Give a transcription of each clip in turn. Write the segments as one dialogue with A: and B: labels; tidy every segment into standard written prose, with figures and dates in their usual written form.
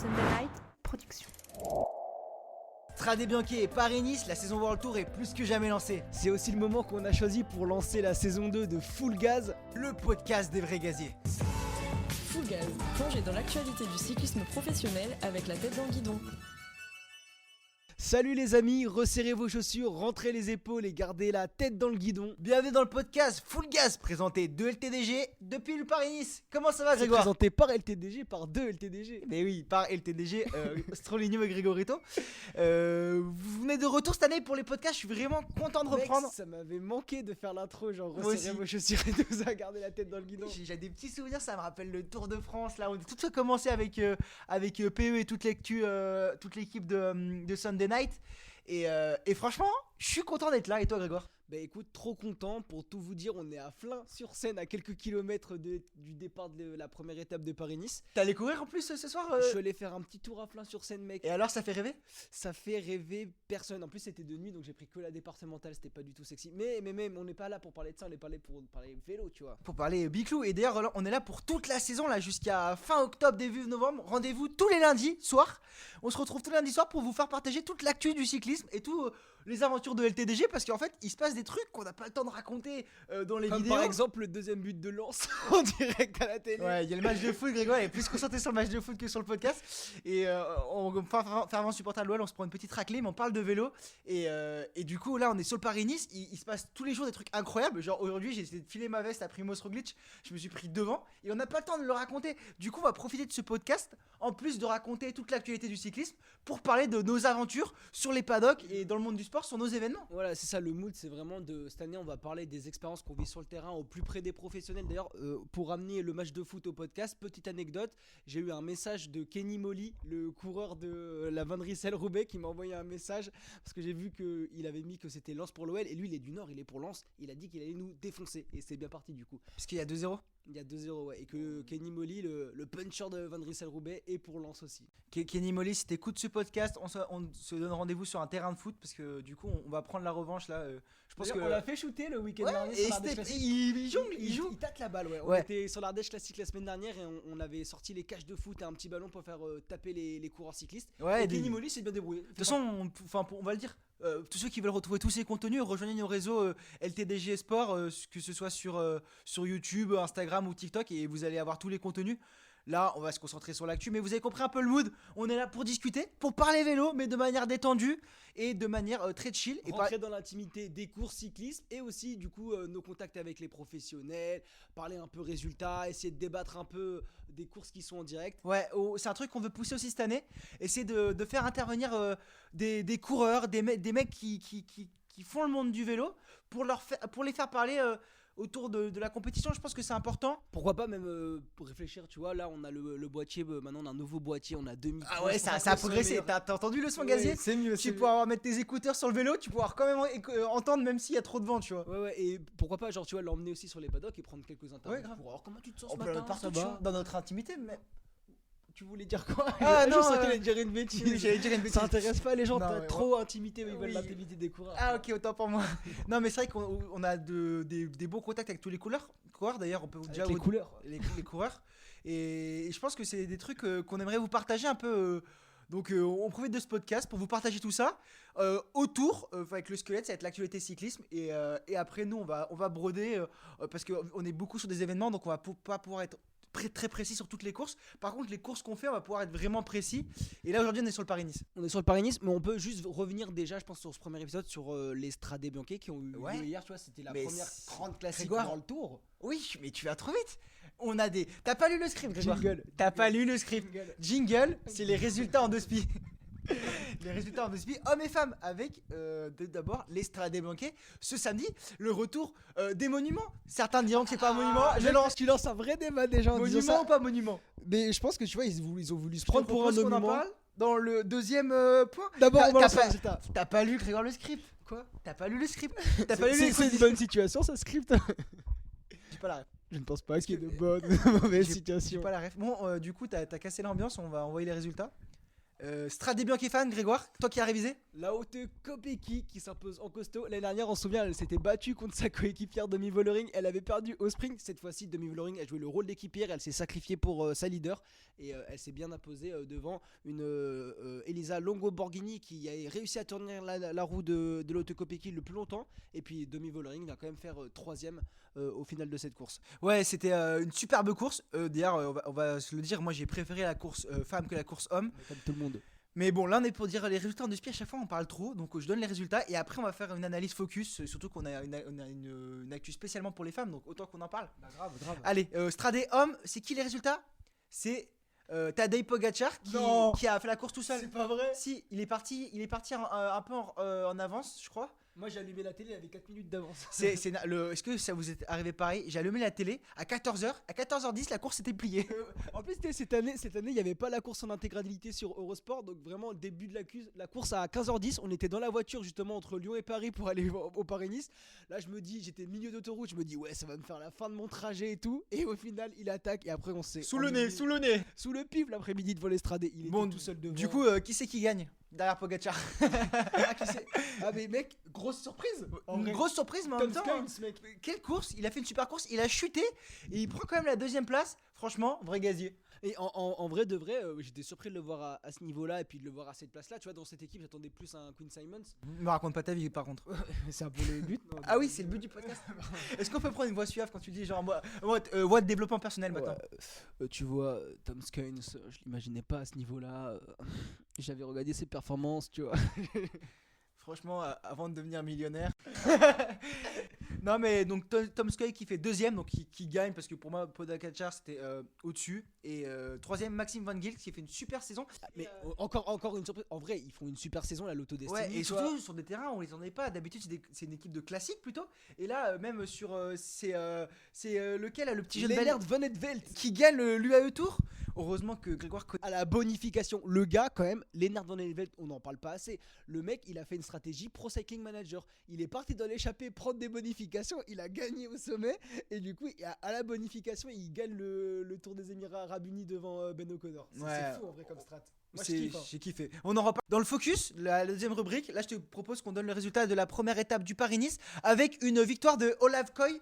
A: Sunday Night Production.
B: Strade Bianchi et Paris-Nice, la saison World Tour est plus que jamais lancée.
C: C'est aussi le moment qu'on a choisi pour lancer la saison 2 de Full Gaz,
B: le podcast des vrais gaziers.
D: Full Gaz, plongez dans l'actualité du cyclisme professionnel avec la tête dans le guidon.
C: Salut les amis, resserrez vos chaussures, rentrez les épaules et gardez la tête dans le guidon.
B: Bienvenue dans le podcast Full Gaz, présenté de LTDG depuis le Paris-Nice. Comment ça va, Grégoire?
C: Présenté par LTDG, par deux LTDG.
B: Mais oui, par LTDG, Stroligno et Grégorito. Vous venez de retour cette année pour les podcasts, je suis vraiment content de reprendre.
C: Mec, ça m'avait manqué de faire l'intro, genre
B: Moi
C: resserrez
B: aussi.
C: vos chaussures et de vous garder la tête dans le guidon.
B: J'ai des petits souvenirs, ça me rappelle le Tour de France. Là, on a tout commencé avec PE et toute l'équipe de Sunday Night. Et franchement, je suis content d'être là. Et toi, Grégoire?
C: Bah écoute, trop content, pour tout vous dire, on est à Flins-sur-Seine, à quelques kilomètres du départ de la première étape de Paris-Nice.
B: T'es allé courir en plus ce soir
C: Je suis allé faire un petit tour à Flins-sur-Seine, mec.
B: Et alors, ça fait rêver?
C: Ça fait rêver personne. En plus, c'était de nuit, donc j'ai pris que la départementale, c'était pas du tout sexy. Mais on n'est pas là pour parler de ça, on est parlé pour parler vélo, tu vois.
B: Pour parler Biclou. Et d'ailleurs, on est là pour toute la saison, là, jusqu'à fin octobre, début novembre. Rendez-vous tous les lundis soirs. On se retrouve tous les lundis soirs pour vous faire partager toute l'actu du cyclisme et tout. Les aventures de LTDG, parce qu'en fait il se passe des trucs qu'on n'a pas le temps de raconter dans les
C: Comme
B: vidéos.
C: par exemple le deuxième but de Lens en direct à la télé.
B: Ouais, il y a le match de foot, Grégoire est plus concentré sur le match de foot que sur le podcast. Et fervent supporter de l'OL, on se prend une petite raclée, mais on parle de vélo. Et du coup là on est sur le Paris-Nice, il se passe tous les jours des trucs incroyables. Genre aujourd'hui j'ai essayé de filer ma veste à Primoz Roglic, je me suis pris devant et on n'a pas le temps de le raconter. Du coup on va profiter de ce podcast, en plus de raconter toute l'actualité du cyclisme, pour parler de nos aventures sur les paddocks et dans le monde du sport, sur nos événements.
C: Voilà, c'est ça le mood, c'est vraiment de cette année on va parler des expériences qu'on vit sur le terrain au plus près des professionnels. D'ailleurs, pour ramener le match de foot au podcast, petite anecdote, j'ai eu un message de Kenny Molly, le coureur de la Van Rissel-Roubaix, qui m'a envoyé un message parce que j'ai vu qu'il avait mis que c'était Lens pour l'OL et lui il est du Nord, il est pour Lens, il a dit qu'il allait nous défoncer et c'est bien parti du coup.
B: Parce qu'il y a 2-0.
C: Il y a 2-0, ouais, et que Kenny Molly, le puncher de Van Rissel-Roubaix, est pour Lens aussi.
B: Kenny Molly, si t'écoutes ce podcast, on se donne rendez-vous sur un terrain de foot parce que du coup on va prendre la revanche là. Je pense
C: On l'a fait shooter le week-end dernier
B: et
C: sur l'Ardèche Classique.
B: il joue.
C: Il tâte la balle, ouais. On
B: Ouais.
C: était sur l'Ardèche Classique la semaine dernière et on avait sorti les cages de foot et un petit ballon pour faire taper les coureurs cyclistes.
B: Ouais,
C: et Kenny Molly s'est bien débrouillé.
B: De toute façon, on va le dire. Tous ceux qui veulent retrouver tous ces contenus, rejoignez nos réseaux LTDG Sport, que ce soit sur YouTube, Instagram ou TikTok, et vous allez avoir tous les contenus. Là, on va se concentrer sur l'actu, mais vous avez compris un peu le mood. On est là pour discuter, pour parler vélo, mais de manière détendue et de manière très chill. Et
C: rentrer dans l'intimité des courses cyclisme et aussi du coup nos contacts avec les professionnels, parler un peu résultats, essayer de débattre un peu des courses qui sont en direct.
B: Ouais, c'est un truc qu'on veut pousser aussi cette année. Essayer de faire intervenir des coureurs, des mecs qui font le monde du vélo pour les faire parler autour de la compétition. Je pense que c'est important.
C: Pourquoi pas même pour réfléchir, tu vois, là on a le boîtier, maintenant on a un nouveau boîtier, on a 2000.
B: Ah ouais, ça a progressé. T'as entendu le son gazier?
C: C'est mieux.
B: Tu pourras mettre tes écouteurs sur le vélo, tu pourras quand même entendre même s'il y a trop de vent, tu vois.
C: Ouais, et pourquoi pas, genre, tu vois, l'emmener aussi sur les paddocks et prendre quelques interviews.
B: Ouais, grave.
C: Pour voir comment tu te sens
B: On
C: ce
B: peut le
C: matin,
B: partager
C: ça va
B: dans notre intimité, mais.
C: Tu voulais dire quoi?
B: Ah,
C: Je
B: non,
C: sens qu'il allait dire une bêtise.
B: Oui, j'allais dire une bêtise.
C: Ça intéresse pas les gens,
B: Non,
C: t'as
B: mais
C: trop intimité, ils veulent
B: Oui.
C: l'intimité des coureurs.
B: Ah ok, autant pour moi. Non mais c'est vrai qu'on a des bons contacts avec tous les coureurs. D'ailleurs on peut déjà
C: les couleurs.
B: les coureurs. Et je pense que c'est des trucs qu'on aimerait vous partager un peu. Donc on profite de ce podcast pour vous partager tout ça. Autour, avec le squelette, ça va être l'actualité cyclisme. Et après nous on va broder parce qu'on est beaucoup sur des événements, donc on va pas pouvoir être très précis sur toutes les courses. Par contre les courses qu'on fait on va pouvoir être vraiment précis. Et là aujourd'hui on est sur le Paris-Nice.
C: On est sur le Paris-Nice, mais on peut juste revenir déjà, je pense, sur ce premier épisode sur les Strade Bianchi qui ont eu lieu hier, tu vois, c'était la première grande classique
B: Grégoire.
C: dans le tour.
B: Oui, mais tu vas trop vite. On a des. T'as pas lu le script, Grégoire?
C: Jingle.
B: T'as pas lu le script. Jingle, c'est les résultats en deux spi. Les résultats en deux spi, hommes et femmes, avec d'abord les Strade Bianchi. Ce samedi, le retour des monuments. Certains diront que c'est pas un monument.
C: Tu lances un vrai débat déjà en disant ça.
B: Monument ou pas monument?
C: Mais je pense que tu vois, ils ont voulu se prendre pour un
B: propose qu'on en
C: monument.
B: parle dans le deuxième point.
C: D'abord, on va
B: T'as
C: lancer
B: pas-
C: un résultat.
B: T'as pas lu, Grégoire, le script?
C: Quoi?
B: T'as pas lu le script? T'as pas lu les
C: C'est une bonne situation, ça, script.
B: J'ai pas la ref.
C: Je ne pense pas qu'il y ait de bonnes ou de mauvaises
B: J'ai
C: situations.
B: pas la ref. Bon, du coup, t'as cassé l'ambiance, on va envoyer les résultats. Strade Bianchi-Fan, Grégoire, toi qui as révisé.
C: La haute Kopecky qui s'impose en costaud. L'année dernière, on se souvient, elle s'était battue contre sa coéquipière Demi Vollering. Elle avait perdu au sprint. Cette fois-ci, Demi Vollering a joué le rôle d'équipière. Elle s'est sacrifiée pour sa leader. Et elle s'est bien imposée devant une Elisa Longo Borghini qui a réussi à tourner la roue de la haute Kopecky le plus longtemps. Et puis Demi Vollering va quand même faire 3ème au final de cette course.
B: Ouais, c'était une superbe course. D'ailleurs, on va se le dire, moi j'ai préféré la course femme que la course homme.
C: Comme tout le monde.
B: Mais bon, là on est pour dire les résultats en deux spies, à chaque fois on parle trop, donc je donne les résultats et après on va faire une analyse focus, surtout qu'on a une actu spécialement pour les femmes, donc autant qu'on en parle.
C: Bah grave.
B: Allez, Strade homme, c'est qui les résultats? C'est Tadej Pogacar qui a fait la course tout seul.
C: C'est pas vrai.
B: Si, il est parti un peu en avance, je crois.
C: Moi j'ai allumé la télé, il avait 4 minutes d'avance.
B: Est-ce que ça vous est arrivé pareil? J'ai allumé la télé à 14h, à 14h10 la course était pliée.
C: En plus, cette année, il n'y avait pas la course en intégralité sur Eurosport. Donc, vraiment, au début de la course à 15h10, on était dans la voiture justement entre Lyon et Paris pour aller au Paris-Nice. Là, j'étais milieu d'autoroute. Je me dis, ouais, ça va me faire la fin de mon trajet et tout. Et au final, il attaque. Et après, on s'est.
B: Sous le nez.
C: Sous le pif l'après-midi devant l'Estrade. Il était tout seul devant.
B: Du coup, qui c'est qui gagne derrière Pogacar?
C: Qui c'est Ah, mais mec, grosse surprise.
B: Une grosse surprise, mais en même temps,
C: mec.
B: quelle course! Il a fait une super course, il a chuté et il prend quand même la deuxième place. Franchement, vrai gazier.
C: Et en vrai de vrai, j'étais surpris de le voir à ce niveau-là et puis de le voir à cette place-là. Tu vois, dans cette équipe, j'attendais plus un Quinn Simons.
B: Me raconte pas ta vie par contre.
C: C'est un peu le but. Non,
B: Ah oui, c'est le but du podcast. Est-ce qu'on peut prendre une voix suave quand tu dis genre voix de développement personnel maintenant?
C: Tu vois, Tom Skynes, je l'imaginais pas à ce niveau-là. J'avais regardé ses performances, tu vois.
B: Franchement, avant de devenir millionnaire. Non mais donc Tom Sky qui fait deuxième, donc qui gagne parce que pour moi Pogacar c'était au-dessus. Et troisième Maxime Van Gils qui fait une super saison.
C: Mais encore une surprise. En vrai, ils font une super saison la Lotto Destiny.
B: Ouais, et surtout sur des terrains où on les entendait pas. D'habitude c'est une équipe de classique plutôt. Et là même sur c'est lequel le petit jeune
C: Lennart Van Etvelt
B: qui gagne l'UAE Tour. Heureusement que Grégoire
C: à la bonification. Le gars, quand même, Lennart Van Etvelt, on n'en parle pas assez. Le mec, il a fait une stratégie Pro Cycling Manager. Il est parti dans l'échappée prendre des bonifications. Il a gagné au sommet. Et du coup, à la bonification, il gagne le Tour des Émirats Arabes Unis devant Ben O'Connor. C'est fou en vrai comme strat. Moi,
B: j'ai kiffé. On en reparle dans le focus, la deuxième rubrique. Là, je te propose qu'on donne le résultat de la première étape du Paris-Nice avec une victoire de Olav Koy.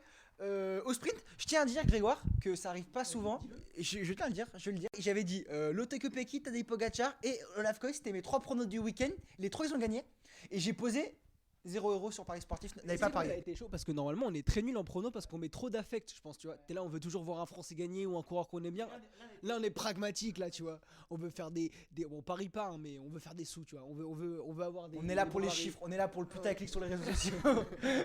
B: Au sprint, je tiens à dire Grégoire que ça arrive pas souvent. Je tiens à le dire, je vais le dire. J'avais dit Lotte Kopecky, Tadej Pogacar et Olav Koy, c'était mes 3 pronos du week-end. Les 3 ils ont gagné. Et j'ai posé 0€ sur Paris Sportif. N'avez pas parié.
C: Ça a été chaud parce que normalement on est très nul en pronos parce qu'on met trop d'affect, je pense. Tu vois, t'es là, on veut toujours voir un Français gagner ou un coureur qu'on aime bien. Là, on est pragmatique, là, tu vois. On veut faire des on parie pas, hein, mais on veut faire des sous, tu vois. On veut avoir des.
B: On est là pour les chiffres, on est là pour le putain clic sur les réseaux sociaux.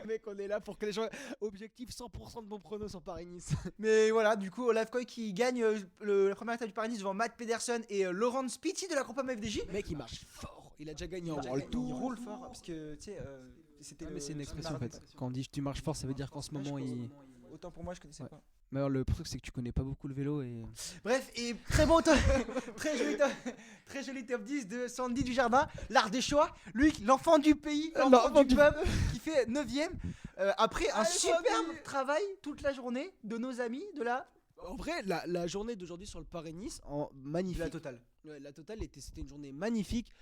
C: Mec, on est là pour que les gens. Objectif 100% de bons pronos sur Paris-Nice.
B: Mais voilà, du coup, Olav Koy qui gagne la première étape du Paris-Nice devant Matt Pedersen et Laurent Spitty de la Groupama FDJ.
C: Mec, il marche fort. Il a déjà gagné en World
B: Il
C: Tour.
B: roule fort parce que tu sais. C'était
C: mais c'est une expression en fait. Quand on dit tu marches fort, ça veut dire qu'en ce moment il.
B: Autant pour moi, je connaissais pas.
C: Mais alors le truc c'est que tu connais pas beaucoup le vélo et.
B: Bref, et très bon top, très joli top 10 de Sandy Dujardin, l'Ardéchois, lui, l'enfant du pays, l'enfant du peuple, qui fait 9ème. Après un superbe travail toute la journée de nos amis de la.
C: En vrai, la journée d'aujourd'hui sur le Paris-Nice, magnifique.
B: La totale.
C: Ouais, la totale c'était une journée magnifique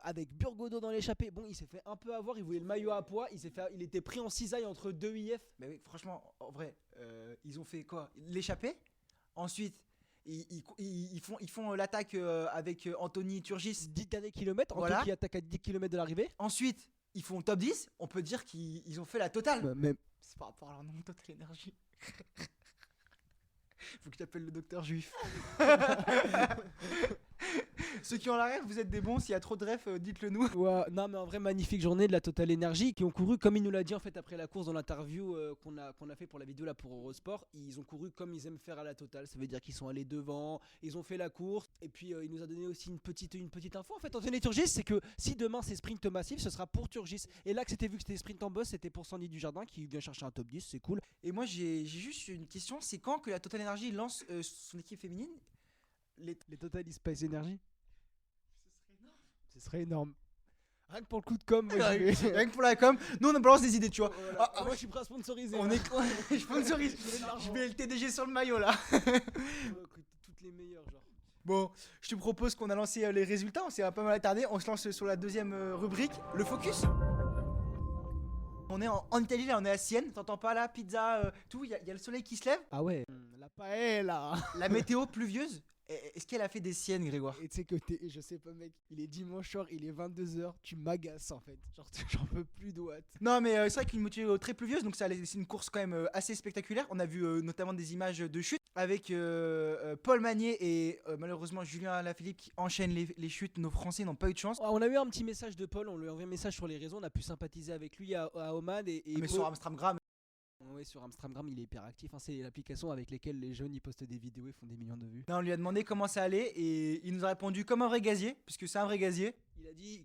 C: avec Burgodo dans l'échappée. Bon, il s'est fait un peu avoir, il voulait le maillot à poids, il était pris en cisaille entre 2 IF.
B: Mais oui, franchement, en vrai, ils ont fait quoi? L'échappée. Ensuite, ils font l'attaque avec Anthony Turgis.
C: 10 derniers kilomètres,
B: voilà.
C: Anthony qui attaque à 10 km de l'arrivée.
B: Ensuite, ils font top 10. On peut dire qu'ils ont fait la totale.
C: Mais
B: c'est par rapport à leur nom, Total Energy. Faut que j'appelle le docteur juif. Ceux qui ont la rêve, vous êtes des bons. S'il y a trop de rêves, dites-le nous.
C: Ouais, non, mais en vrai, magnifique journée de la Total Energy qui ont couru comme il nous l'a dit en fait après la course dans l'interview qu'on a fait pour la vidéo là pour Eurosport. Ils ont couru comme ils aiment faire à la Total. Ça veut dire qu'ils sont allés devant, ils ont fait la course. Et puis il nous a donné aussi une petite info en fait. Anthony Turgis, c'est que si demain c'est sprint massif, ce sera pour Turgis. Et là que c'était vu que c'était sprint en boss, c'était pour Sandy Dujardin qui vient chercher un top 10, c'est cool.
B: Et moi j'ai juste une question, c'est quand que la Total Energy lance son équipe féminine?
C: Les Total Space Energy. Ce serait énorme. Rien que pour le coup de com.
B: Rien que pour la com. Nous on balance des idées, tu vois.
C: Voilà. Moi je suis prêt à sponsoriser.
B: Je sponsorise. Je mets le TDG sur le maillot là.
C: Toutes les meilleures genre.
B: Bon, je te propose qu'on a lancé les résultats, on s'est pas mal attardé, on se lance sur la deuxième rubrique, le focus. On est en Italie, là on est à Sienne, t'entends pas là, pizza, tout, il y a le soleil qui se lève,
C: Ah ouais. La paella.
B: la météo pluvieuse. Est-ce qu'elle a fait des siennes, Grégoire?
C: Et tu sais que je sais pas mec, il est dimanche soir, il est 22h, tu m'agaces en fait. Genre j'en peux plus de what.
B: Non mais c'est vrai qu'une météo très pluvieuse, donc c'est une course quand même assez spectaculaire. On a vu notamment des images de chutes avec Paul Magnier et malheureusement Julien Alaphilippe qui enchaînent les chutes. Nos Français n'ont pas eu de chance.
C: On a eu un petit message de Paul, on lui a envoyé un message sur les réseaux, on a pu sympathiser avec lui à Oman et
B: Mais
C: Paul-
B: sur Amstramgram,
C: Ouais, sur Instagram, il est hyper actif. Hein, c'est l'application avec laquelle les jeunes ils postent des vidéos et font des millions de vues.
B: on lui a demandé comment ça allait et il nous a répondu comme un vrai gazier, puisque c'est un vrai gazier.
C: Il a dit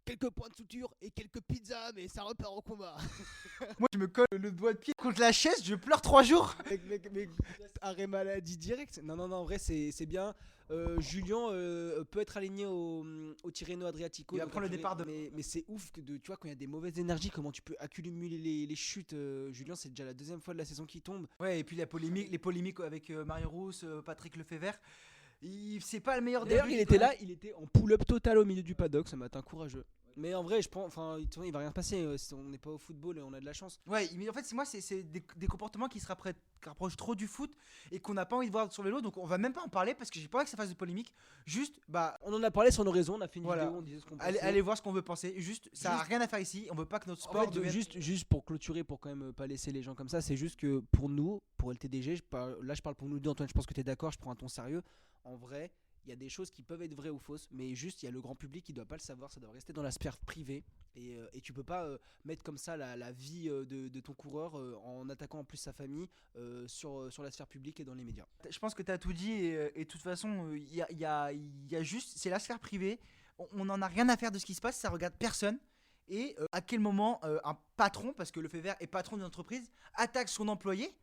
C: quelques points de suture et quelques pizzas, mais ça repart au combat.
B: Moi je me colle le doigt de pied contre la chaise, je pleure 3 jours.
C: mec, arrêt maladie direct. Non, en vrai, c'est bien. Julien peut être aligné au Tirreno Adriatico.
B: Il va
C: donc
B: prendre le départ de-
C: Mais c'est ouf que tu vois, quand il y a des mauvaises énergies, comment tu peux accumuler les chutes. Julien, c'est déjà la deuxième fois de la saison qui tombe.
B: Ouais, et puis les polémiques avec Mario Rousse, Patrick Lefebvre. C'est pas le meilleur
C: D'ailleurs,
B: début
C: il était là, il était en pull-up total au milieu du paddock ce matin, courageux. Mais en vrai, je pense, enfin, il va rien se passer. On n'est pas au football et on a de la chance.
B: Ouais, mais en fait, c'est des comportements qui se rapprochent trop du foot et qu'on n'a pas envie de voir sur le vélo, donc on va même pas en parler parce que j'ai pas envie que ça fasse de polémique. Juste, bah,
C: On en a parlé sur nos raisons, on a fait une
B: Voilà.
C: vidéo, on disait ce qu'on
B: allez,
C: pensait.
B: allez voir ce qu'on veut penser. Juste, ça a rien à faire ici. On veut pas que notre
C: En
B: sport
C: fait,
B: devienne.
C: juste pour clôturer, pour quand même pas laisser les gens comme ça, c'est juste que pour nous, pour LTDG, là je parle pour nous deux, Antoine, je pense que tu es d'accord, je prends un ton sérieux. En vrai, il y a des choses qui peuvent être vraies ou fausses, mais juste il y a le grand public qui doit pas le savoir, ça doit rester dans la sphère privée. Et tu peux pas mettre comme ça la vie de ton coureur en attaquant en plus sa famille sur la sphère publique et dans les médias.
B: Je pense que tu as tout dit et de toute façon, il y a juste, c'est la sphère privée. On en a rien à faire de ce qui se passe, ça regarde personne. Et à quel moment un patron, parce que Lefebvre est patron d'une entreprise, attaque son employé,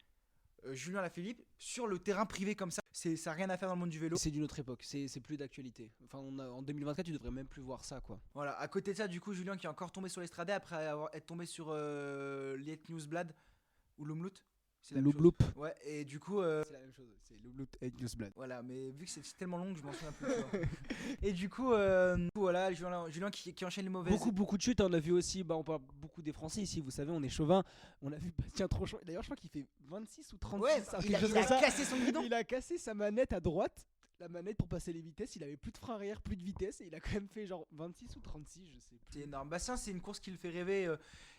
B: Julien Alaphilippe, sur le terrain privé comme ça. Ça n'a rien à faire dans le monde du vélo.
C: C'est d'une autre époque, c'est plus d'actualité. Enfin, en 2024, tu devrais même plus voir ça, quoi.
B: Voilà, à côté de ça, du coup, Julien qui est encore tombé sur l'estrade après être tombé sur Liet Newsblad ou Lumlout. C'est la même chose.
C: Loop.
B: Ouais, et du coup,
C: C'est la même chose, c'est Loop et Newsblad.
B: voilà, mais vu que c'est tellement long que je m'en souviens plus. Tu vois. Et du coup, voilà, Julien qui enchaîne les mauvaises.
C: Beaucoup de chutes, hein. On a vu aussi, on parle beaucoup des Français ici, vous savez, on est chauvin. On a vu Bastien Tronchon, d'ailleurs je crois qu'il fait 26 ou 36.
B: Ouais,
C: ça,
B: il
C: quelque
B: a,
C: chose
B: il a
C: comme ça.
B: cassé son guidon.
C: Il a cassé sa manette à droite, la manette pour passer les vitesses, il avait plus de frein arrière, plus de vitesse, et il a quand même fait genre 26 ou 36, je sais plus.
B: C'est énorme. Bastien, c'est une course qui le fait rêver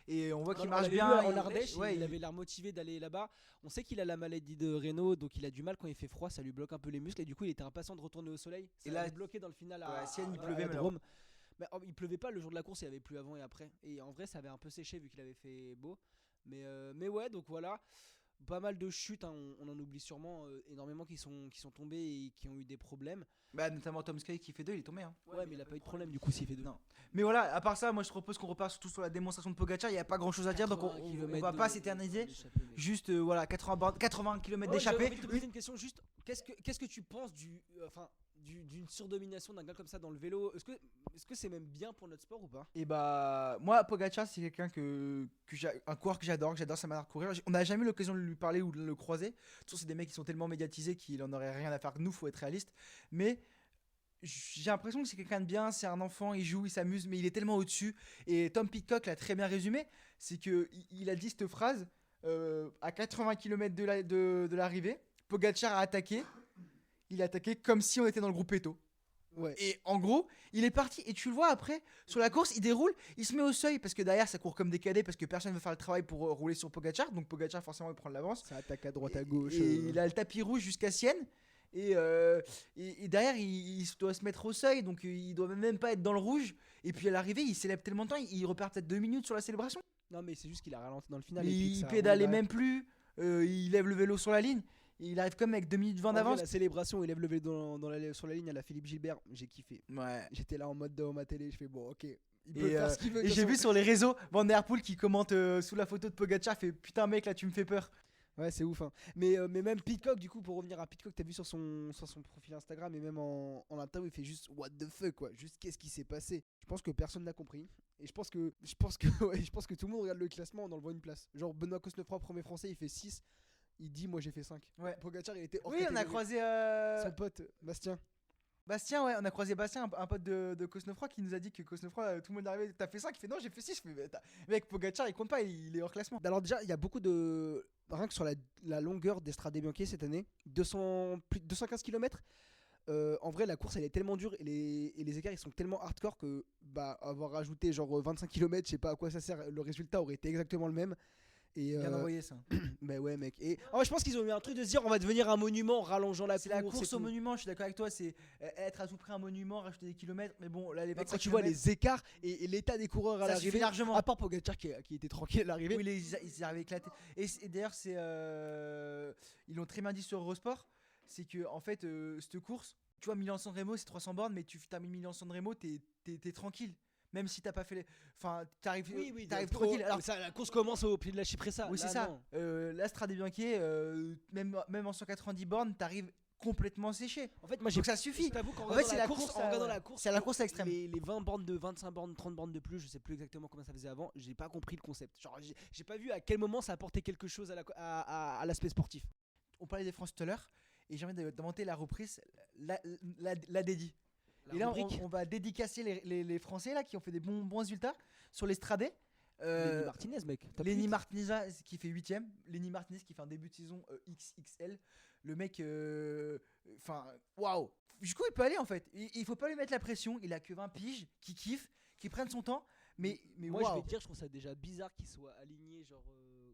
B: et on voit qu'il
C: On
B: marche
C: l'avait
B: bien.
C: vu en Ardèche,
B: ouais,
C: il avait l'air motivé d'aller là-bas. On sait qu'il a la maladie de Raynaud, donc il a du mal quand il fait froid, ça lui bloque un peu les muscles, et du coup il était impatient de retourner au soleil.
B: Et
C: Et
B: là,
C: là, bloqué dans le final
B: ouais, à Sienne, il
C: à
B: pleuvait,
C: Drôme. Mais il pleuvait pas le jour de la course, il y avait plu avant et après. Et en vrai, ça avait un peu séché vu qu'il avait fait beau. Mais ouais, donc voilà. Pas mal de chutes, hein, on en oublie sûrement énormément qui sont tombés et qui ont eu des problèmes.
B: Bah, notamment Tom Sky qui fait 2, il est tombé. Hein.
C: Ouais, mais il a pas eu de problème du coup s'il fait 2.
B: Non. Mais voilà, à part ça, moi je propose qu'on repart surtout sur la démonstration de Pogacar. Il n'y a pas grand chose à dire, donc on va pas s'éterniser. Juste voilà, 80 km
C: J'ai
B: d'échappée.
C: envie de te poser une question juste. Qu'est-ce que tu penses d'une surdomination d'un gars comme ça dans le vélo? Est-ce que c'est même bien pour notre sport ou pas?
B: Et bah, moi, Pogacar, c'est quelqu'un un coureur que j'adore sa manière de courir. On n'a jamais eu l'occasion de lui parler ou de le croiser. De toute façon, c'est des mecs qui sont tellement médiatisés qu'il en aurait rien à faire que nous, faut être réaliste. Mais j'ai l'impression que c'est quelqu'un de bien, c'est un enfant, il joue, il s'amuse, mais il est tellement au-dessus. Et Tom Pitcock l'a très bien résumé, c'est qu'il a dit cette phrase à 80 km de l'arrivée, Pogacar a attaqué. Il a attaqué comme si on était dans le groupe Eto.
C: Ouais.
B: Et en gros, il est parti. Et tu le vois après, sur la course, il déroule, il se met au seuil parce que derrière ça court comme des cadets parce que personne ne veut faire le travail pour rouler sur Pogacar. Donc Pogacar, forcément, il prend de l'avance.
C: Ça attaque à droite à gauche.
B: Et il a le tapis rouge jusqu'à Sienne. Et derrière, il doit se mettre au seuil. Donc il doit même pas être dans le rouge. Et puis à l'arrivée, il célèbre tellement de temps, il repart peut-être 2 minutes sur la célébration.
C: Non, mais c'est juste qu'il a ralenti dans le final.
B: Il pédalait même plus. Il lève le vélo sur la ligne. Il arrive comme avec 2 minutes 20 d'avance.
C: La célébration, il lève le vélo sur la ligne à la Philippe Gilbert. J'ai kiffé.
B: Ouais.
C: J'étais là en mode devant ma télé. Je fais bon, ok. Il peut faire ce qu'il veut.
B: Et j'ai vu sur les réseaux Van Der Poel qui commente sous la photo de Pogacar, fait putain mec là tu me fais peur.
C: Ouais, c'est ouf. Hein. Mais même Pitcock, du coup, pour revenir à Pitcock, t'as vu sur son profil Instagram et même en interview, il fait juste what the fuck quoi. Juste qu'est-ce qui s'est passé. Je pense que personne n'a compris. Et je pense que tout le monde regarde le classement, on en le voit une place. Genre Benoît Cosnefroy, premier français, il fait 6. Il dit moi j'ai fait 5.
B: Ouais.
C: Pogacar il était hors
B: Oui, on a
C: catégorie.
B: croisé
C: Son pote Bastien.
B: Bastien, ouais, on a croisé Bastien, un pote de Cosnefroy qui nous a dit que Cosnefroy, tout le monde est arrivé. T'as fait 5, il fait non, j'ai fait 6. Je fais, mec, Pogacar, il compte pas, il est hors classement.
C: Alors déjà, il y a beaucoup de... Rien que sur la longueur d'Estrade Bianchi cette année, plus de 215 km. En vrai, la course, elle est tellement dure et les écarts, ils sont tellement hardcore que avoir rajouté genre 25 km, je sais pas à quoi ça sert, le résultat aurait été exactement le même. Et
B: Bien envoyé ça.
C: bah ouais, mec. Et en vrai, je pense qu'ils ont eu un truc de se dire on va devenir un monument en rallongeant la
B: C'est la
C: course.
B: course
C: et
B: au
C: tout.
B: monument, je suis d'accord avec toi, c'est être à tout prix un monument, rajouter des kilomètres. Mais bon, là, les
C: Mec,
B: 25
C: quand tu vois
B: kilomètres,
C: les écarts et l'état des coureurs à
B: ça suffit
C: l'arrivée,
B: largement.
C: à part Pogacar qui était tranquille à l'arrivée.
B: Oui, ils arrivaient éclatés. Et d'ailleurs, ils l'ont très bien dit sur Eurosport, c'est que en fait, cette course, tu vois, Milan-San Remo, c'est 300 bornes, mais tu termines Milan-San Remo, t'es tranquille. Même si t'as pas fait les. Enfin, t'arrives tranquille. Alors,
C: la course commence au pied de la Cipressa.
B: oui, c'est
C: Là,
B: ça.
C: non.
B: La Strade Bianchi, même en 190 bornes, t'arrives complètement séché.
C: En fait, moi
B: Donc ça suffit.
C: Je t'avoue qu'en
B: En fait, c'est
C: regardant la course,
B: c'est la course à l'extrême.
C: Les 20 bornes de 25 bornes, 30 bornes de plus, je sais plus exactement combien ça faisait avant, j'ai pas compris le concept. Genre, j'ai pas vu à quel moment ça apportait quelque chose à l'aspect sportif.
B: On parlait des France tout à l'heure, et j'ai envie d'inventer la reprise, la dédie. Et là, on va dédicacer les Français là, qui ont fait des bons résultats sur les Stradés.
C: Lenny Martinez, mec.
B: Lenny Martinez qui fait 8ème. Lenny Martinez qui fait un début de saison XXL. Le mec, enfin, waouh. Jusqu'où il peut aller en fait. Il faut pas lui mettre la pression. Il a que 20 piges, qui kiffe, qui prenne son temps. Mais
C: moi,
B: wow.
C: je vais te dire, je trouve ça déjà bizarre qu'il soit aligné genre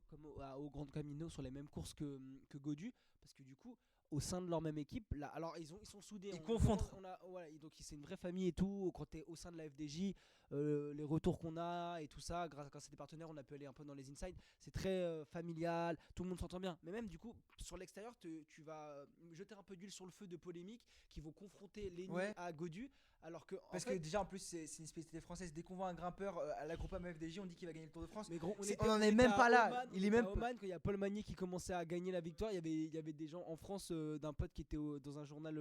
C: comme au Grand Camino sur les mêmes courses que Gaudu, parce que du coup, au sein de leur même équipe, là, alors ils sont soudés.
B: Ils confondent.
C: Voilà, donc c'est une vraie famille et tout. Quand t'es au sein de la FDJ, les retours qu'on a et tout ça, grâce à des partenaires, on a pu aller un peu dans les insides. C'est très familial, tout le monde s'entend bien. Mais même du coup, sur l'extérieur, tu vas jeter un peu d'huile sur le feu de polémiques qui vont confronter Lenny à Gaudu. Alors que
B: parce que déjà en plus c'est une spécialité française. Dès qu'on voit un grimpeur à la Groupama FDJ, on dit qu'il va gagner le Tour de France.
C: Mais gros,
B: on en est même pas là. Il est même
C: Oman, quand il y a Paul Magnier qui commençait à gagner la victoire, il y avait des gens en France d'un pote qui était dans un journal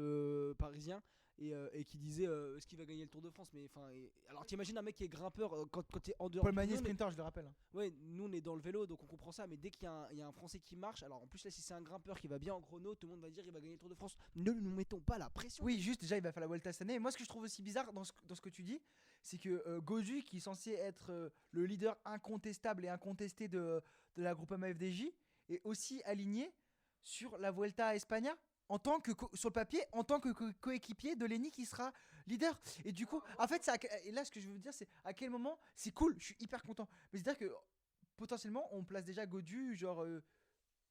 C: parisien et qui disait est-ce qu'il va gagner le Tour de France. Mais enfin, alors t'imagines un mec qui est grimpeur quand t'es en dehors.
B: Paul Magnier sprinter, je le rappelle.
C: Ouais, nous on est dans le vélo donc on comprend ça, mais dès qu'il y a un Français qui marche, alors en plus là si c'est un grimpeur qui va bien en chrono, tout le monde va dire il va gagner le Tour de France. Ne nous mettons pas la pression.
B: Oui, juste déjà il va faire la Vuelta cette année. Et moi ce que je trouve aussi bizarre dans ce que tu dis, c'est que Gaudu, qui est censé être le leader incontestable et incontesté de la Groupama FDJ, est aussi aligné sur la Vuelta à España en tant que sur le papier, en tant que coéquipier de Lenny qui sera leader. Et du coup, en fait, et là ce que je veux dire, c'est à quel moment c'est cool, je suis hyper content. Mais c'est-à-dire que potentiellement on place déjà Gaudu genre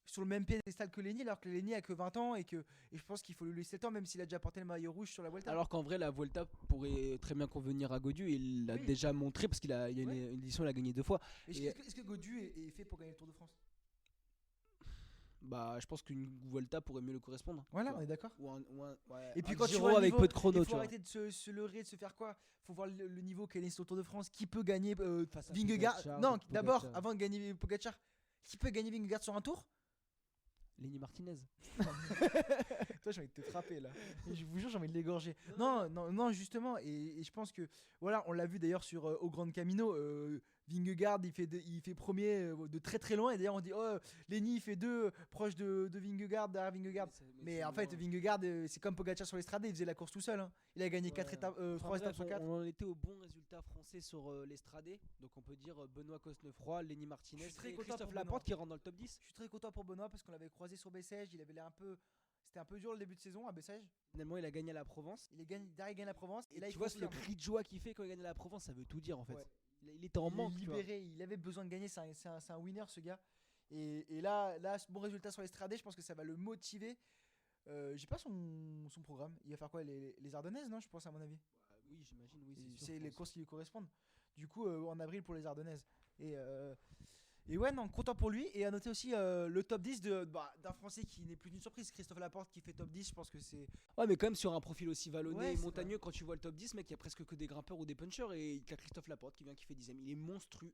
B: sur le même piédestal que Lenny, alors que Lenny a que 20 ans et je pense qu'il faut lui laisser le temps, même s'il a déjà porté le maillot rouge sur la Vuelta.
C: Alors qu'en vrai la Vuelta pourrait très bien convenir à Gaudu, il l'a déjà montré parce qu'il a une édition, il a gagné 2 fois.
B: Est-ce que Gaudu est fait pour gagner le Tour de France?
C: Bah, je pense qu'une Vuelta pourrait mieux le correspondre.
B: Voilà, on est d'accord.
C: Et
B: puis
C: quand
B: tu vois
C: avec peu de chrono,
B: il faut arrêter de se leurrer, de se faire quoi. Faut voir le niveau qu'elle est sur le Tour de France. Qui peut gagner Vingegaard? Non, d'abord, avant de gagner Pogacar, qui peut gagner Vingegaard sur un tour?
C: Lenny Martinez.
B: Toi, j'ai envie de te frapper là. Je vous jure, j'ai envie de l'égorger. Non, justement. Et je pense que, voilà, on l'a vu d'ailleurs sur au Grand Camino. Vingegaard, il fait premier de très très loin. Et d'ailleurs, on dit, oh, Lenny, il fait 2 proche de Vingegaard, derrière Vingegaard. Mais en fait, Vingegaard, c'est comme Pogacar sur l'estrade, il faisait la course tout seul. Hein. Il a gagné 3 étapes sur 4.
C: On en était au bon résultat français sur l'estrade. Donc on peut dire Benoît Cosnefroy, Lenny Martinez et Christophe Laporte qui rentre dans le top 10.
B: Je suis très content pour Benoît parce qu'on l'avait croisé sur Bessèges. Il avait l'air un peu. C'était un peu dur le début de saison à Bessèges.
C: Finalement, il a gagné à la Provence.
B: Il gagne la Provence. Et là,
C: tu vois le cri de joie qu'il fait quand il gagne la Provence, ça veut tout dire en fait.
B: Ouais.
C: Il était en manque.
B: Libéré, il avait besoin de gagner. C'est un winner ce gars. Et là, ce bon résultat sur l'estrade, je pense que ça va le motiver. J'ai pas son programme. Il va faire quoi, les Ardennaises, non, je pense, à mon avis.
C: Oui, j'imagine, oui.
B: C'est les courses qui lui correspondent. Du coup, en avril pour les Ardennaises. Et ouais, non, content pour lui. Et à noter aussi le top 10 d'un Français qui n'est plus d'une surprise, Christophe Laporte, qui fait top 10. Je pense que c'est.
C: Ouais, mais quand même sur un profil aussi vallonné et montagneux,
B: vrai.
C: Quand tu vois le top 10, mec, il y a presque que des grimpeurs ou des punchers. Et il y a Christophe Laporte qui vient qui fait 10ème. Il est monstrueux.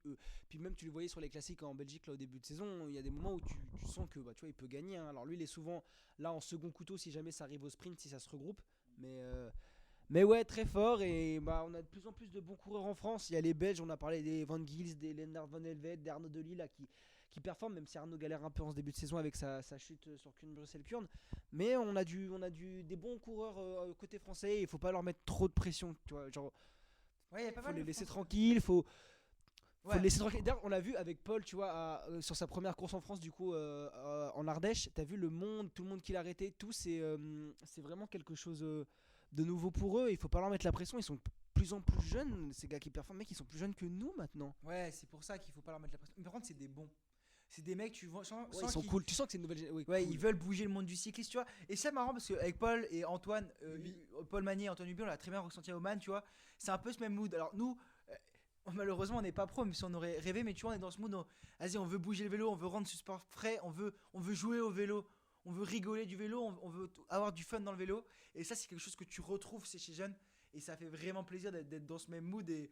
C: Puis même, tu le voyais sur les classiques en Belgique là, au début de saison. Il y a des moments où tu sens que tu vois, il peut gagner. Hein. Alors lui, il est souvent là en second couteau si jamais ça arrive au sprint, si ça se regroupe. Mais ouais, très fort. Et on a de plus en plus de bons coureurs en France. Il y a les Belges, on a parlé des Van Gils, des Lennart Van Helvete, des Arnaud Delis là, qui qui performent, même si Arnaud galère un peu en ce début de saison avec sa chute sur Kuurne-Bruxelles-Kurn. Mais on a des bons coureurs côté français, il faut pas leur mettre trop de pression, tu vois, genre
B: Ouais, il y a pas
C: faut
B: mal
C: les
B: de
C: laisser
B: Français.
C: tranquilles, faut
B: Ouais.
C: le laisser tranquille. D'ailleurs, on l'a vu avec Paul, tu vois, sur sa première course en France, du coup, en Ardèche. T'as vu tout le monde qui l'a arrêté, tout, c'est vraiment quelque chose de nouveau pour eux. Il faut pas leur mettre la pression. Ils sont de plus en plus jeunes, ces gars qui performent, mec, ils sont plus jeunes que nous maintenant.
B: Ouais, c'est pour ça qu'il faut pas leur mettre la pression. Mais par contre, c'est des bons. C'est des mecs, tu vois,
C: Ouais, ils sont cool. Tu sens que c'est une nouvelle génération.
B: Ouais,
C: cool.
B: ils veulent bouger le monde du cyclisme, tu vois. Et c'est marrant parce qu'avec Paul et Antoine, Paul Magnier et Antoine Hubert, on l'a très bien ressenti à Oman, tu vois. C'est un peu ce même mood. Alors nous, malheureusement, on n'est pas pro, même si on aurait rêvé, mais tu vois, on est dans ce mood. Vas-y, on veut bouger le vélo, on veut rendre ce sport frais, on veut jouer au vélo, on veut rigoler du vélo, on veut avoir du fun dans le vélo. Et ça, c'est quelque chose que tu retrouves chez ces jeunes. Et ça fait vraiment plaisir d'être dans ce même mood et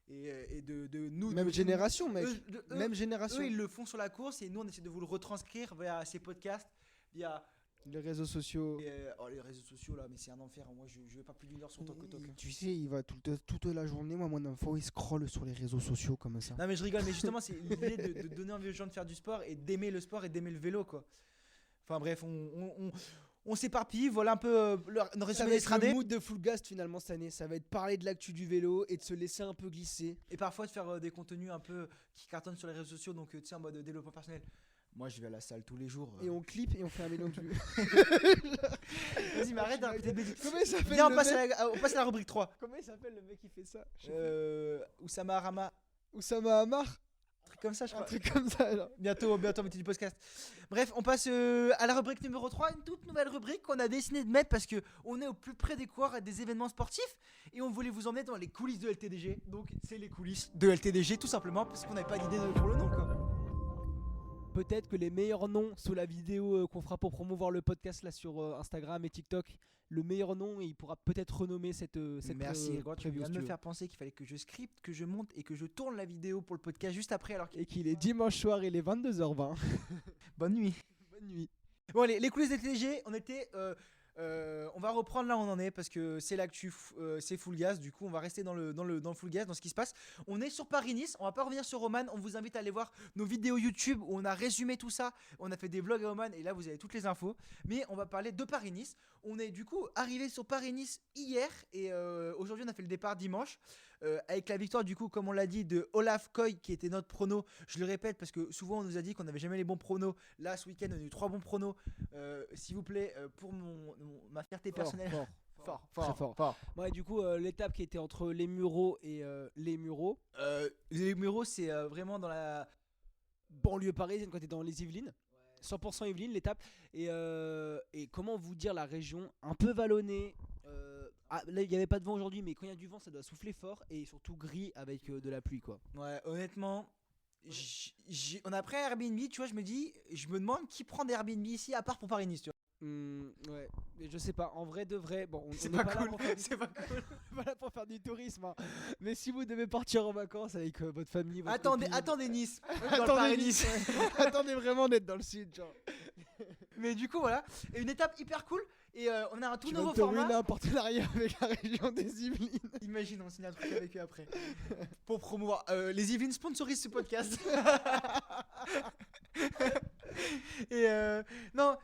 B: de nous.
A: Même génération, mec. Même
B: Eux,
A: génération.
B: ils le font sur la course et nous, on essaie de vous le retranscrire via ces podcasts, via
A: Les réseaux sociaux.
B: les réseaux sociaux là, mais c'est un enfer. Moi, je vais pas plus d'une heure sur TokTok.
A: Tu sais, il va toute la journée, moi, mon enfant, il scrolle sur les réseaux sociaux comme ça.
B: Non, mais je rigole, mais justement, c'est l'idée de donner envie aux gens de faire du sport et d'aimer le sport et d'aimer le vélo, quoi. Enfin bref, on s'éparpille, voilà un peu notre
C: Ça
B: résumé
C: va
B: des
C: être le
B: Stradé.
C: mood de Fullgast finalement cette année. Ça va être parler de l'actu du vélo et de se laisser un peu glisser.
B: Et parfois de faire des contenus un peu qui cartonnent sur les réseaux sociaux, donc tu sais, en mode développement personnel. Moi, je vais à la salle tous les jours.
C: Et on clip et on fait 1 million de vues.
B: Vas-y, mais arrête de raconter des bêtises.
C: Comment il s'appelle
B: Viens,
C: le
B: on passe à la rubrique 3.
C: Comment il s'appelle le mec qui fait ça
B: Oussama Arama,
C: Oussama Hamar.
B: un truc comme ça, je
C: Un
B: crois.
C: truc comme ça alors.
B: Bientôt, mettez du podcast. Bref, on passe à la rubrique numéro 3, une toute nouvelle rubrique qu'on a décidé de mettre parce que on est au plus près des coureurs et des événements sportifs et on voulait vous emmener dans les coulisses de LTDG. Donc, c'est les coulisses de LTDG tout simplement parce qu'on n'avait pas d'idée pour le nom, quoi.
C: Peut-être que les meilleurs noms sous la vidéo qu'on fera pour promouvoir le podcast là sur Instagram et TikTok, le meilleur nom, il pourra peut-être renommer cette
B: Merci, gros, tu
C: preview,
B: viens
C: si
B: de
C: tu
B: me
C: veux.
B: faire penser qu'il fallait que je scripte, que je monte et que je tourne la vidéo pour le podcast juste après alors qu'il
C: Et qu'il est dimanche soir, il est 22h20.
B: Bonne nuit.
C: Bonne nuit.
B: Bon allez, les coulisses des TG, on va reprendre là où on en est parce que c'est l'actu, c'est full gas. Du coup, on va rester dans le full gas, dans ce qui se passe. On est sur Paris-Nice, on va pas revenir sur Oman. On vous invite à aller voir nos vidéos YouTube où on a résumé tout ça. On a fait des vlogs à Oman et là vous avez toutes les infos. Mais on va parler de Paris-Nice. On est du coup arrivé sur Paris-Nice hier et aujourd'hui on a fait le départ dimanche. Avec la victoire du coup comme on l'a dit de Olaf Koy qui était notre prono. Je le répète parce que souvent on nous a dit qu'on n'avait jamais les bons pronos. Là ce week-end on a eu 3 bons pronos. S'il vous plaît pour ma fierté personnelle.
C: Très fort. Ouais, du coup, l'étape qui était entre les Mureaux et les Mureaux,
B: Les Mureaux c'est vraiment dans la
C: banlieue parisienne quand t'es dans les Yvelines. 100% Yvelines l'étape et comment vous dire la région un peu vallonnée. Là il n'y avait pas de vent aujourd'hui mais quand il y a du vent ça doit souffler fort et surtout gris avec de la pluie quoi.
B: Ouais, honnêtement, on a pris un Airbnb, tu vois, je me demande qui prend des Airbnb ici à part pour Paris-Nice, tu vois.
C: Ouais, mais je sais pas, en vrai de vrai, bon, on
B: C'est
C: n'est
B: pas
C: là
B: cool,
C: pour faire du-
B: c'est pas cool.
C: pas là pour faire du tourisme, hein. Mais si vous devez partir en vacances avec votre famille, votre
B: Attendez
C: copine,
B: Nice, dans le
C: Attendez
B: Paris-Nice.
C: attendez vraiment d'être dans le sud, genre.
B: Mais du coup voilà, et une étape hyper cool et on a un tout
C: Tu vas
B: nouveau
C: te ruiner
B: format.
C: un partenariat avec la région des Yvelines.
B: Imagine, on signe un truc avec eux après. Pour promouvoir. Les Yvelines sponsorisent ce podcast. Et non,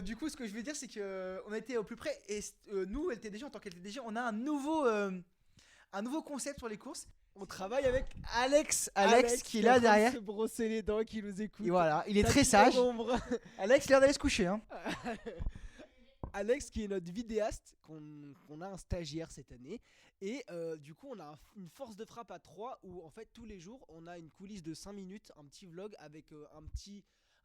B: du coup, ce que je veux dire, c'est que on a été au plus près. Et nous, LTDG, en tant qu'LTDG, on a un nouveau concept sur les courses.
C: On travaille avec
B: Alex qui est
C: est
B: là
C: en train de
B: derrière.
C: se brosser les dents, qui nous écoute.
B: Et voilà, il est
C: Tapis
B: très sage.
C: dans l'ombre.
B: Alex, il a l'air d'aller se coucher. Hein.
C: Alex qui est notre vidéaste, qu'on a un stagiaire cette année. Et du coup on a une force de frappe à 3 où en fait tous les jours on a une coulisse de 5 minutes, un petit vlog avec un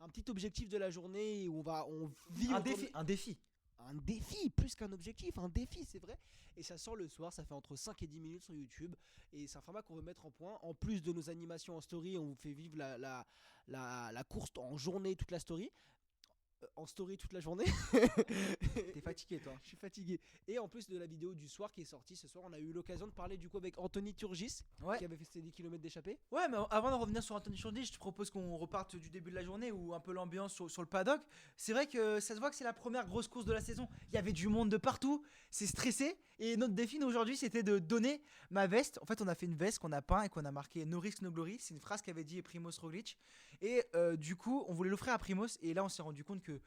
C: petit objectif de la journée où on vit
B: Un
C: autour
B: défi.
C: de-
B: Un défi.
C: un défi, plus qu'un objectif, un défi, c'est vrai. Et ça sort le soir, ça fait entre 5 et 10 minutes sur YouTube. Et c'est un format qu'on veut mettre en point. En plus de nos animations en story, on vous fait vivre la course en journée, toute la story. en story toute la journée.
B: T'es fatigué toi.
C: Je suis fatigué. Et en plus de la vidéo du soir qui est sortie ce soir, on a eu l'occasion de parler du coup avec Anthony Turgis
B: Ouais.
C: qui avait fait ses 10 km d'échappée.
B: Ouais, mais avant de revenir sur Anthony Chourdi, je te propose qu'on reparte du début de la journée ou un peu l'ambiance sur le paddock. C'est vrai que ça se voit que c'est la première grosse course de la saison. Il y avait du monde de partout, c'est stressé. Et notre défi aujourd'hui, c'était de donner ma veste. En fait, on a fait une veste qu'on a peint et qu'on a marqué No Risk No Glory. C'est une phrase qu'avait dit Primoz Roglic. Et du coup, on voulait l'offrir à Primoz. Et là, on s'est rendu compte que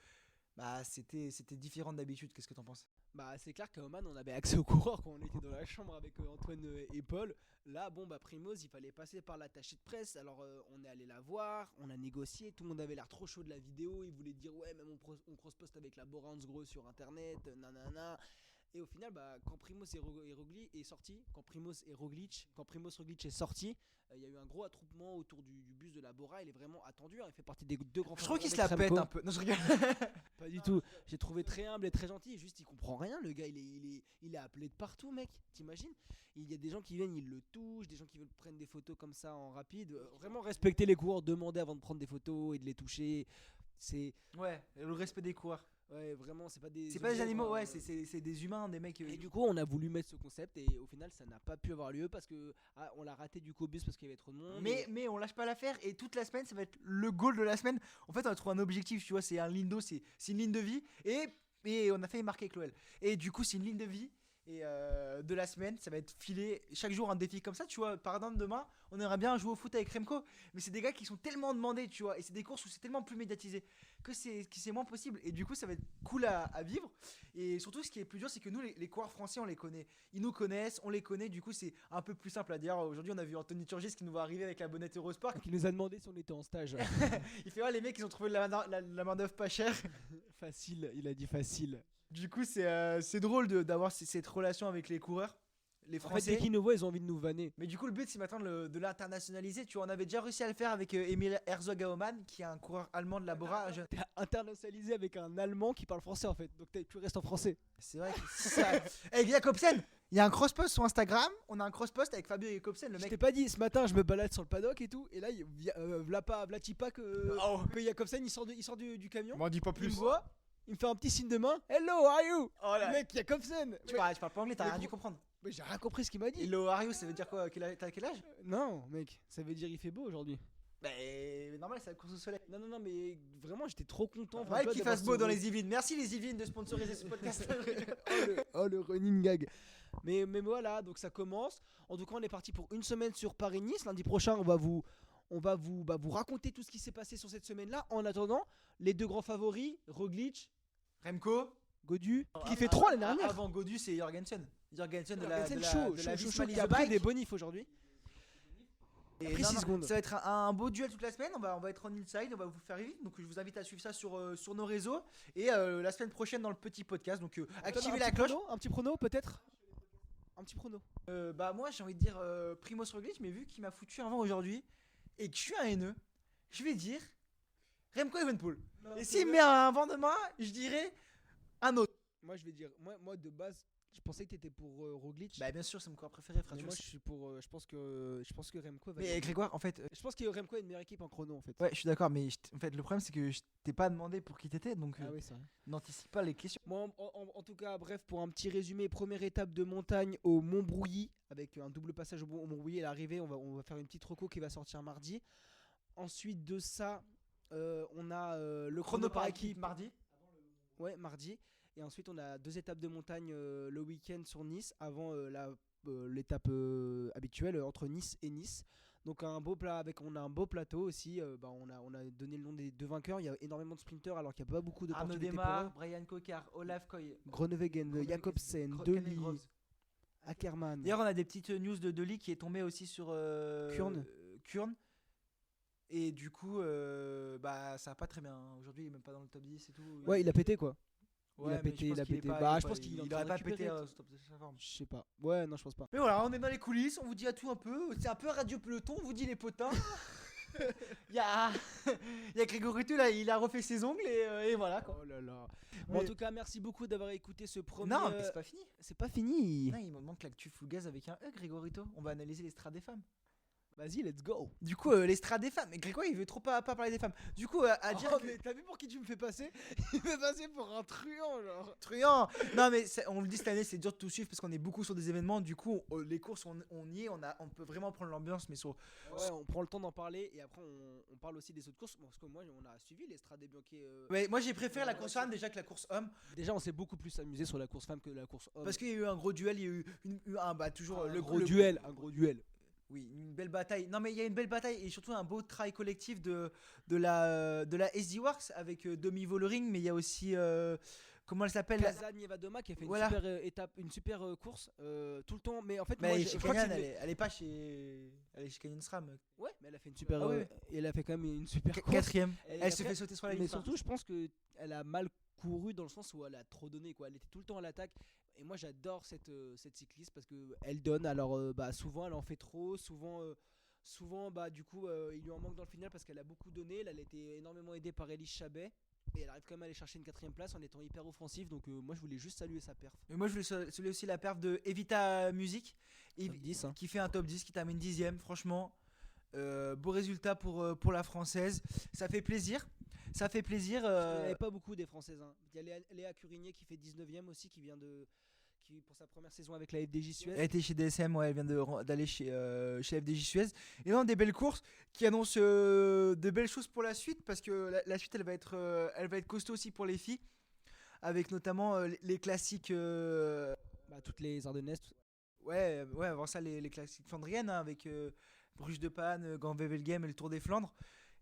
B: bah, c'était différent d'habitude. Qu'est-ce que t'en penses?
C: Bah c'est clair qu'à Oman on avait accès aux coureurs quand on était dans la chambre avec Antoine et Paul. Là bon bah Primoz il fallait passer par l'attaché de presse. Alors on est allé la voir, on a négocié, tout le monde avait l'air trop chaud de la vidéo. Il voulait dire ouais même on cross-post avec la Borans gros sur internet, nanana. Et au final, bah, quand Primoz et Roglic est sorti, quand Primoz Roglic est sorti, il y a eu un gros attroupement autour du bus de la Bora. Il est vraiment attendu, hein, il fait partie des deux grands.
B: Je trouve qu'il se
C: favoris
B: la
C: avec
B: pète
C: Remco.
B: un peu. Non, je rigole.
C: Pas du tout. J'ai trouvé très humble et très gentil. Juste, il comprend rien. Le gars, il est appelé de partout, mec. T'imagines? Il y a des gens qui viennent, ils le touchent. Des gens qui veulent prendre des photos comme ça en rapide. Vraiment respecter les coureurs, demander avant de prendre des photos et de les toucher. C'est.
B: Ouais, le respect des coureurs.
C: Ouais, vraiment, c'est pas des.
B: C'est pas des
C: objets,
B: animaux,
C: quoi.
B: ouais, c'est des humains, des mecs.
C: Et du coup, on a voulu mettre ce concept et au final, ça n'a pas pu avoir lieu parce que on l'a raté du coup au bus parce qu'il y avait trop de monde.
B: Mais on lâche pas l'affaire et toute la semaine ça va être le goal de la semaine. En fait on a trouvé un objectif, tu vois, c'est un lindo, c'est une ligne de vie et on a fait marquer avec l'OL. Et du coup c'est une ligne de vie et de la semaine ça va être filé chaque jour un défi comme ça, tu vois. Par exemple demain on aimerait bien jouer au foot avec Remco, mais c'est des gars qui sont tellement demandés, tu vois, et c'est des courses où c'est tellement plus médiatisé que c'est moins possible et du coup ça va être cool à vivre. Et surtout ce qui est plus dur c'est que nous les coureurs français on les connaît, ils nous connaissent, on les connaît, du coup c'est un peu plus simple à dire. Aujourd'hui on a vu Anthony Turgis qui nous va arriver avec la bonnette Eurosport.
C: Qui nous a demandé si on était en stage.
B: Il fait ouais les mecs ils ont trouvé la main d'œuvre pas chère.
C: Facile, il a dit facile.
B: Du coup c'est drôle d'avoir cette relation avec les coureurs, les
C: En fait,
B: Français.
C: dès qu'ils nous voient, ils ont envie de nous vanner.
B: Mais du coup le but c'est maintenant de l'internationaliser. Tu vois, on avait déjà réussi à le faire avec Emil Herzog à Oman qui est un coureur allemand de la Bora.
C: T'es internationalisé avec un Allemand qui parle français en fait, donc tu restes en français.
B: C'est vrai que ça. Hey Jacobsen, il y a un cross-post sur Instagram. On a un cross-post avec Fabio Jacobsen, le
C: Je
B: mec.
C: t'ai pas dit, ce matin je me balade sur le paddock et tout, et là, Vlatipa que
B: Oh.
C: Jacobsen il sort du camion,
B: M'en dis pas
C: il me voit, il me fait un petit signe de main. Hello, how are you?
B: Oh là.
C: Mec, Jacobsen.
B: Tu parles pas anglais, t'as
C: Mais
B: rien dû
C: gros-
B: comprendre.
C: Mais j'ai rien compris ce qu'il m'a dit.
B: Hello Ario, ça veut dire quoi? T'as quel âge?
C: Non, mec, ça veut dire il fait beau aujourd'hui.
B: Bah normal, c'est la course au soleil.
C: Non, mais vraiment j'étais trop content.
B: Ouais, qu'il fasse beau dans les Yvelines. Merci les Yvelines de sponsoriser ce podcast.
C: le running gag. Mais voilà, donc ça commence. En tout cas, on est parti pour une semaine sur Paris-Nice. Lundi prochain, on va vous raconter tout ce qui s'est passé sur cette semaine-là. En attendant, les deux grands favoris, Roglic,
B: Remco.
C: Godu, qui fait 3 l'année dernière.
B: Avant Godu, c'est Jorgensen. Jorgensen de la
C: Jorgensen
B: de la
C: chaud,
B: Visma
C: qui a pris
B: Leasebike.
C: des bonifs aujourd'hui.
B: Et
C: a pris
B: non,
C: 6
B: non,
C: secondes.
B: Ça va être un beau duel toute la semaine. On va être en inside, on va vous faire vivre. Donc je vous invite à suivre ça sur nos réseaux. Et la semaine prochaine dans le petit podcast. Donc activez la cloche.
C: Un petit prono peut-être. Un petit prono.
B: Bah moi j'ai envie de dire Primoz Roglic, mais vu qu'il m'a foutu un vent aujourd'hui et que je suis un haineux, je vais dire Remco Evenepoel. Et s'il me met un vent demain, je dirais un autre.
C: Moi je vais dire, moi de base, je pensais que t'étais pour Roglic.
B: Bah bien sûr, c'est mon coureur préféré, frère.
C: mais
B: tu
C: moi
B: le
C: je
B: sais.
C: suis pour, je pense que Remco va
B: Mais
C: gagner.
B: Grégoire, en fait,
C: Je pense que Remco a une meilleure équipe en chrono en fait.
B: ouais, je suis d'accord, mais en fait le problème c'est que je t'ai pas demandé pour qui t'étais, donc
C: Ah oui, c'est vrai.
B: n'anticipe pas les questions.
C: Moi, en tout cas, bref, pour un petit résumé, première étape de montagne au Montbrouilly, avec un double passage au Montbrouilly. À l'arrivée, on va faire une petite reco qui va sortir mardi. Ensuite de ça, on a le chrono par équipe.
B: mardi.
C: Ouais, mardi. Et ensuite, on a 2 étapes de montagne le week-end sur Nice, avant l'étape habituelle entre Nice et Nice. Donc on a un beau plateau aussi. On a donné le nom des 2 vainqueurs. Il y a énormément de sprinteurs alors qu'il n'y a pas beaucoup
B: Arnaud
C: d'opportunités pour
B: Demar,
C: eux.
B: Brian Kokar, Olaf Koy,
C: Groenewegen, Jacobsen,
B: Kenny
C: Deli,
B: Groves.
C: Ackermann.
B: D'ailleurs, on a des petites news de Deli qui est tombée aussi sur Kurn. Et du coup, bah ça va pas très bien. Aujourd'hui, il est même pas dans le top 10 et tout.
C: Ouais, il a pété quoi.
B: Ouais,
C: a
B: mais
C: pété,
B: je pense
C: il a
B: qu'il est
C: pété.
B: pas-
C: Bah,
B: il est
C: je
B: pas-
C: pense qu'il est en
B: il
C: train
B: aurait
C: de
B: pas
C: récupérer.
B: pété au top de sa forme.
C: Je sais pas. Ouais, non, je pense pas.
B: Mais voilà, on est dans les coulisses, on vous dit à tout un peu. C'est un peu Radio Peloton, on vous dit les potins. Il y a Grégory Rito, là, il a refait ses ongles et voilà quoi.
C: Oh là là. Bon, en
B: Mais-
C: tout cas, merci beaucoup d'avoir écouté ce premier.
B: Non, mais c'est pas fini.
C: c'est pas fini.
B: Non, il me manque l'actu full gaz avec un E, Grégorito. On va analyser les strats des femmes.
C: Vas-y, let's go.
B: Du coup, l'estrade des femmes. Mais Grégoire, il veut trop pas parler des femmes. Du coup, à dire
C: Oh,
B: que-
C: mais t'as vu pour qui tu me fais passer? Il me fait passer pour un truand, genre.
B: truand. Non, mais on le dit cette année, c'est dur de tout suivre parce qu'on est beaucoup sur des événements. Du coup, les courses, on y est, on peut vraiment prendre l'ambiance, mais sur.
C: Ouais, on prend le temps d'en parler et après on parle aussi des autres courses. Parce que moi, on a suivi les Strade Bianche.
B: Ouais, moi, j'ai préféré la course femme déjà que la course homme
C: Déjà, on s'est beaucoup plus amusé sur la course femme que la course homme.
B: parce qu'il y a eu un gros duel. Il y a eu toujours
C: un
B: le
C: gros
B: le-
C: duel, un gros duel.
B: Oui, une belle bataille. Non, mais il y a une belle bataille et surtout un beau travail collectif de la SD Works avec Demi Vollering, mais il y a aussi comment elle s'appelle
C: Casanieva Doma qui a fait
B: Voilà.
C: une super étape, une super course tout le temps. Mais en fait,
B: Mais
C: moi,
B: elle est
C: je
B: chez
C: crois que
B: Canyon,
C: c'est
B: elle est pas chez. Elle est chez Canyon SRAM.
C: Ouais, mais elle a fait une super.
B: Ah ouais.
C: Elle a fait quand même une super course.
B: Quatrième.
C: Et
B: Elle se
C: après-
B: fait sauter sur la
C: Mais
B: ligne.
C: surtout, je pense que elle a mal couru dans le sens où elle a trop donné, quoi. Elle était tout le temps à l'attaque. Et moi, j'adore cette cycliste parce que elle donne. Alors, souvent, elle en fait trop. Souvent, du coup, il lui en manque dans le final parce qu'elle a beaucoup donné. Là, elle a été énormément aidée par Elise Chabet. Et elle arrive quand même à aller chercher une 4ème place en étant hyper offensive. Donc, moi, je voulais juste saluer sa perf.
B: Mais moi, je voulais saluer aussi la perf de Evita Music
C: Top 10, hein.
B: qui fait un top 10, qui termine 10ème. Franchement, beau résultat pour la française. Ça fait plaisir. Ça fait plaisir.
C: Il n'y avait pas beaucoup des Françaises, hein. Il y a Léa Curigné qui fait 19ème aussi, qui pour sa première saison avec la FDJ Suez.
B: Elle était chez DSM, ouais, elle vient d'aller chez FDJ Suez. Et non, des belles courses qui annoncent de belles choses pour la suite parce que la suite elle va être costaud aussi pour les filles avec notamment les classiques.
C: Toutes les Ardennaises.
B: Ouais, avant ça les classiques flandriennes hein, avec Bruges de Panne, Gand-Wevelgem et le Tour des Flandres.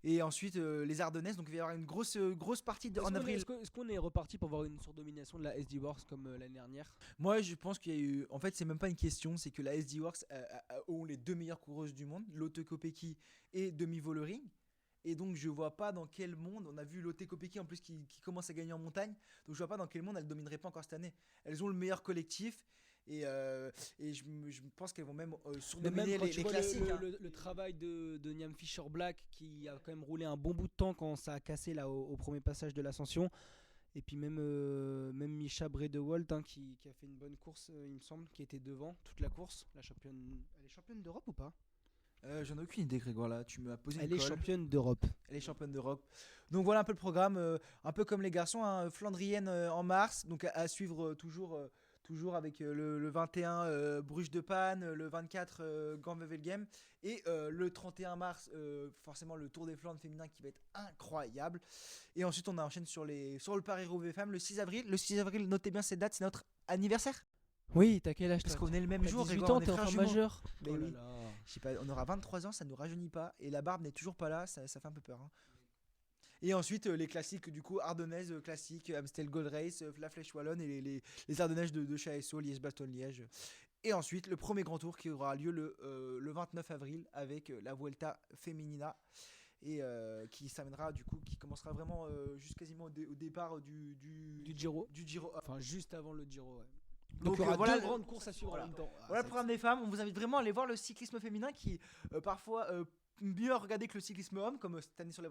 B: Et ensuite les Ardennaises, donc il va y avoir une grosse partie en avril.
C: Est-ce qu'on est reparti pour voir une surdomination de la SD Works comme l'année dernière?
B: Moi je pense qu'il y a eu. En fait, c'est même pas une question, c'est que la SD Works ont les deux meilleures coureuses du monde, Lotte Kopecky et Demi Vollering. Et donc je vois pas dans quel monde, on a vu Lotte Kopecky en plus qui commence à gagner en montagne, donc je vois pas dans quel monde elles domineraient pas encore cette année. Elles ont le meilleur collectif et je pense qu'elles vont même
C: Mais
B: surdominer
C: même quand
B: les
C: tu vois
B: classiques. hein.
C: le travail de Niam Fisher Black qui a quand même roulé un bon bout de temps quand ça a cassé là au premier passage de l'ascension. Et puis même Misha Bredewald hein, qui a fait une bonne course, il me semble, qui était devant toute la course. La championne, elle est championne d'Europe ou pas?
B: J'en ai aucune idée Grégoire là, tu m'as posé une
C: Elle est
B: colle.
C: championne d'Europe.
B: Elle est championne d'Europe. Donc voilà un peu le programme, un peu comme les garçons, hein, flandrienne en mars, donc à suivre toujours avec le 21 Bruges de Panne, le 24 Gand-Wevelgem et le 31 mars forcément le Tour des Flandres féminin qui va être incroyable. Et ensuite on enchaîne sur le Paris-Roubaix femmes le 6 avril. Le 6 avril, notez bien cette date, c'est notre anniversaire.
C: Oui, t'as quel âge
B: Parce
C: toi?
B: qu'on est le même
C: T'as
B: jour,
C: 18
B: Grégoire,
C: ans,
B: on est
C: t'es
B: frères
C: enfant
B: jumeaux.
C: majeur.
B: Mais
C: Oh là
B: oui.
C: là.
B: Je sais pas, on aura 23 ans, ça nous rajeunit pas. Et la barbe n'est toujours pas là, ça fait un peu peur. hein. Et ensuite, les classiques, du coup, Ardennaises classiques, Amstel Gold Race, La Flèche Wallonne et les Ardennaises de Chaesso, Liège-Bastogne-Liège. Et ensuite, le premier grand tour qui aura lieu le 29 avril avec la Vuelta Femenina. Et qui s'amènera, du coup, qui commencera vraiment juste quasiment au départ du
C: Giro.
B: Du Giro.
C: Enfin, juste avant le Giro, ouais.
B: Donc,
C: Donc, il y aura
B: voilà
C: deux
B: le-
C: grandes courses à suivre
B: voilà.
C: en même temps.
B: Voilà le programme des femmes. On vous invite vraiment à aller voir le cyclisme féminin qui parfois mieux regardé que le cyclisme homme, comme cette année sur les.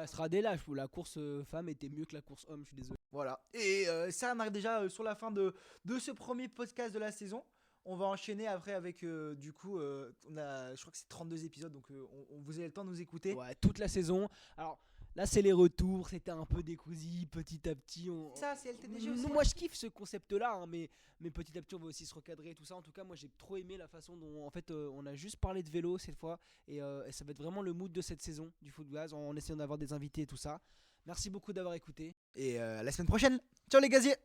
C: Sera des lâches où la course femme était mieux que la course homme, je suis désolé.
B: Voilà. Et ça, on arrive déjà sur la fin de ce premier podcast de la saison. On va enchaîner après avec du coup, je crois que c'est 32 épisodes, donc vous avez le temps de nous écouter.
C: Ouais, toute la saison. Alors là, c'est les retours, c'était un peu décousu petit à petit.
B: Ça, c'est LTDG aussi.
C: Moi, je kiffe ce concept-là, hein, mais petit à petit, on va aussi se recadrer et tout ça. En tout cas, moi, j'ai trop aimé la façon dont, en fait, on a juste parlé de vélo cette fois, et ça va être vraiment le mood de cette saison du Foot Gaz, en essayant d'avoir des invités et tout ça. Merci beaucoup d'avoir écouté.
B: Et la semaine prochaine, ciao les gaziers.